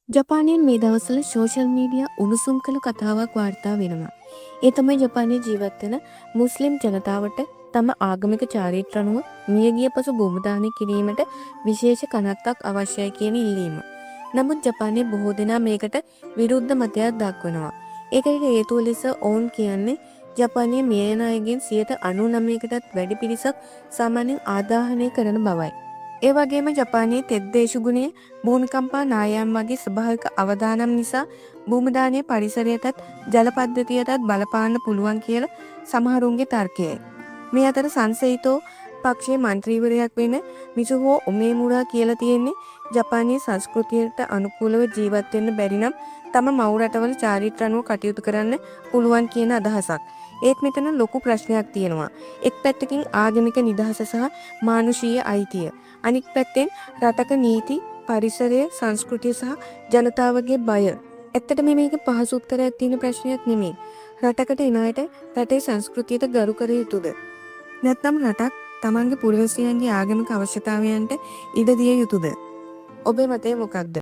ජපානයෙන් මේ දවස්වල social media උණුසුම් කළ කතාවක් වාර්තා වෙනවා. ඒ තමයි ජපානයේ ජීවත් වෙන මුස්ලිම් ජනතාවට තම ආගමික චාරිත්‍ර අනුව මියගිය පසු භූමදානය කිරීමට විශේෂ කනත්තක් අවශ්‍යයි කියන ඉල්ලීම. නමුත් ජපානයේ බොහෝ දෙනා මේකට විරුද්ධ මතයක් දක්වනවා. ඒකට හේතුව ලෙස ඔවුන් කියන්නේ ජපානයේ මිය යන අයගෙන් 99%කටත් වැඩි පිරිසක් සාමාන්‍යයෙන් ආදාහනය කරන බවයි. ඒ වගේම ජපානයේ තෙත් දේශගුණය භූමිකම්පා නායම් වගේ ස්වභාවික අවදානම් නිසා භූමදානයේ පරිසරයටත් ජල පද්ධතියටත් බලපාන්න පුළුවන් කියලා සමහරුන්ගේ තර්කයයි. මේ අතර සංසෙයිතෝ පක්ෂයේ මන්ත්‍රීවරයෙක් වෙන මිසුහෝ උමේමුරා කියලා තියෙන්නේ ජපානයේ සංස්කෘතියට අනුකූලව ජීවත් වෙන්න බැරි නම් තම මව් රටවල චාරිත්‍ර අනුව කටයුතු කරන්න පුළුවන් කියන අදහසක්. ඒත් මෙතන ලොකු ප්‍රශ්නයක් තියෙනවා. එක් පැත්තකින් ආගමික නිදහස සහ මානුෂීය අයිතිය. අනික් පැත්තෙන් රටක නීති, පරිසරය, සංස්කෘතිය සහ ජනතාවගේ බය. ඇත්තටම මේක පහසු උත්තරයක් තියෙන ප්‍රශ්නයක් නෙමෙයි. රටකට එන අයට රටේ සංස්කෘතියට ගරු කර යුතුද? නැත්නම් රටක් තමන්ගේ පුරවැසියන්ගේ ආගමික අවශ්‍යතාවයන්ට ඉඩ දිය යුතුද? ඔබේ මතය මොකක්ද?